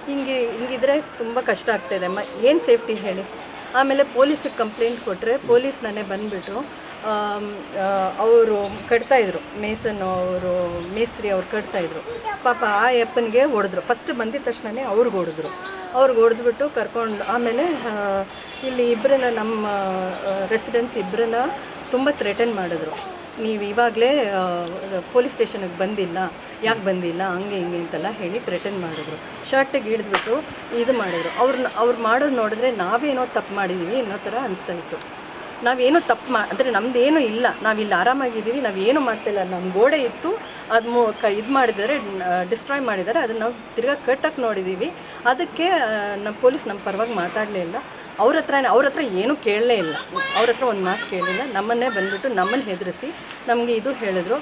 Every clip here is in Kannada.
ಹಿಂಗಿದ್ರೆ ತುಂಬ ಕಷ್ಟ ಆಗ್ತಾಯಿದೆ ಏನು ಸೇಫ್ಟಿ ಹೇಳಿ. ಆಮೇಲೆ ಪೊಲೀಸಿಗೆ ಕಂಪ್ಲೇಂಟ್ ಕೊಟ್ಟರೆ ಪೊಲೀಸ್ ನಾನೇ ಬಂದುಬಿಟ್ಟು ಅವರು ಕಟ್ತಾಯಿದ್ರು, ಮೇಸ್ತ್ರಿ ಅವ್ರು ಕಟ್ತಾಯಿದ್ರು. ಪಾಪ ಆ ಯಪ್ಪನಿಗೆ ಹೊಡೆದ್ರು. ಫಸ್ಟ್ ಬಂದಿದ ತಕ್ಷಣವೇ ಅವ್ರಿಗೆ ಹೊಡೆದ್ಬಿಟ್ಟು ಕರ್ಕೊಂಡು ಆಮೇಲೆ ಇಲ್ಲಿ ಇಬ್ಬರನ್ನ ನಮ್ಮ ರೆಸಿಡೆನ್ಸ್ ಇಬ್ಬರನ್ನ ತುಂಬ ಥ್ರೆಟನ್ ಮಾಡಿದ್ರು. ನೀವು ಇವಾಗಲೇ ಪೊಲೀಸ್ ಸ್ಟೇಷನಿಗೆ ಬಂದಿಲ್ಲ, ಯಾಕೆ ಬಂದಿಲ್ಲ, ಹಂಗೆ ಹಿಂಗೆ ಅಂತೆಲ್ಲ ಹೇಳಿ ಥ್ರೆಟನ್ ಮಾಡಿದ್ರು. ಶರ್ಟಿಗೆ ಹಿಡಿದ್ಬಿಟ್ಟು ಇದು ಮಾಡಿದ್ರು. ಅವ್ರು ಮಾಡೋದು ನೋಡಿದ್ರೆ ನಾವೇನೋ ತಪ್ಪು ಮಾಡಿದ್ದೀವಿ ಅನ್ನೋ ಥರ ಅನಿಸ್ತಾಯಿತ್ತು. ನಾವೇನೋ ತಪ್ಪು ಅಂದರೆ ನಮ್ಮದೇನೂ ಇಲ್ಲ, ನಾವಿಲ್ಲಿ ಆರಾಮಾಗಿದ್ದೀವಿ, ನಾವೇನು ಮಾಡ್ತಾಯಿಲ್ಲ. ನಮ್ಮ ಗೋಡೆ ಇತ್ತು, ಅದು ಇದು ಮಾಡಿದ್ದಾರೆ, ಡಿಸ್ಟ್ರಾಯ್ ಮಾಡಿದ್ದಾರೆ. ಅದನ್ನು ನಾವು ತಿರ್ಗಾ ಕಟ್ಟಕ್ಕೆ ನೋಡಿದ್ದೀವಿ. ಅದಕ್ಕೆ ನಮ್ಮ ಪೊಲೀಸ್ ನಮ್ಮ ಪರವಾಗಿ ಮಾತಾಡಲೇ ಇಲ್ಲ. ಅವ್ರ ಹತ್ರ ಏನೂ ಕೇಳಲೇ ಇಲ್ಲ. ಅವ್ರ ಹತ್ರ ಒಂದು ಮಾತು ಕೇಳಲಿಲ್ಲ. ನಮ್ಮನ್ನೇ ಬಂದುಬಿಟ್ಟು ನಮ್ಮನ್ನು ಹೆದರಿಸಿ ನಮಗೆ ಇದು ಹೇಳಿದ್ರು,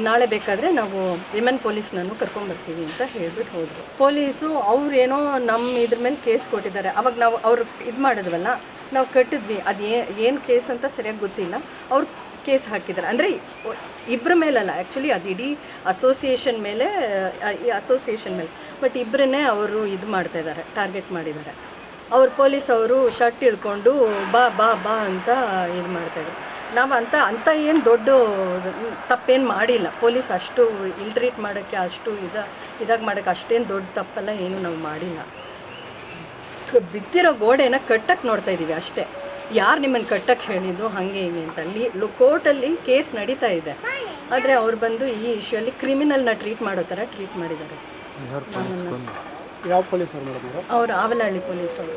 ನಾಳೆ ಬೇಕಾದರೆ ನಾವು ವಿಮೆನ್ ಪೊಲೀಸ್ನನ್ನು ಕರ್ಕೊಂಡ್ಬರ್ತೀವಿ ಅಂತ ಹೇಳ್ಬಿಟ್ಟು ಹೋದರು. ಪೊಲೀಸು ಅವ್ರೇನೋ ನಮ್ಮ ಇದ್ರ ಮೇಲೆ ಕೇಸ್ ಕೊಟ್ಟಿದ್ದಾರೆ. ಅವಾಗ ನಾವು ಅವ್ರು ಇದು ಮಾಡಿದ್ವಲ್ಲ, ನಾವು ಕಟ್ಟಿದ್ವಿ. ಅದು ಏನು ಕೇಸ್ ಅಂತ ಸರಿಯಾಗಿ ಗೊತ್ತಿಲ್ಲ. ಅವ್ರು ಕೇಸ್ ಹಾಕಿದ್ದಾರೆ. ಅಂದರೆ ಇಬ್ಬರ ಮೇಲಲ್ಲ, ಆ್ಯಕ್ಚುಲಿ ಅದು ಇಡೀ ಅಸೋಸಿಯೇಷನ್ ಮೇಲೆ, ಬಟ್ ಇಬ್ಬರನ್ನೇ ಅವರು ಇದು ಮಾಡ್ತಾಯಿದ್ದಾರೆ, ಟಾರ್ಗೆಟ್ ಮಾಡಿದ್ದಾರೆ. ಅವ್ರು ಪೊಲೀಸ್ ಅವರು ಶರ್ಟ್ ಹಿಡ್ಕೊಂಡು ಬಾ ಬಾ ಬಾ ಅಂತ ಇದು ಮಾಡ್ತಾಯಿದ್ರು. ನಾವು ಅಂಥ ಏನು ದೊಡ್ಡ ತಪ್ಪೇನು ಮಾಡಿಲ್ಲ. ಪೊಲೀಸ್ ಅಷ್ಟು ಇಲ್ಟ್ರೀಟ್ ಮಾಡೋಕ್ಕೆ, ಅಷ್ಟು ಇದಾಗಿ ಮಾಡೋಕ್ಕೆ ಅಷ್ಟೇನು ದೊಡ್ಡ ತಪ್ಪೆಲ್ಲ ಏನು ನಾವು ಮಾಡಿಲ್ಲ. ಬಿದ್ದಿರೋ ಗೋಡೆನ ಕಟ್ಟಕ್ಕೆ ನೋಡ್ತಾಯಿದ್ದೀವಿ ಅಷ್ಟೇ. ಯಾರು ನಿಮ್ಮನ್ನು ಕಟ್ಟಕ್ಕೆ ಹೇಳಿದ್ದು ಹಾಗೆ ಹಿಂಗೆ ಅಂತ. ಅಲ್ಲಿ ಕೋರ್ಟಲ್ಲಿ ಕೇಸ್ ನಡೀತಾ ಇದೆ. ಆದರೆ ಅವ್ರು ಬಂದು ಈ ಇಶ್ಯೂಲ್ಲಿ ಕ್ರಿಮಿನಲ್ನ ಟ್ರೀಟ್ ಮಾಡೋ ಥರ ಟ್ರೀಟ್ ಮಾಡಿದ್ದಾರೆ. ಯಾವ ಪೊಲೀಸ್ ಅವ್ರು? ಅವರು ಆವಲಹಳ್ಳಿ ಪೊಲೀಸ್ ಅವರು.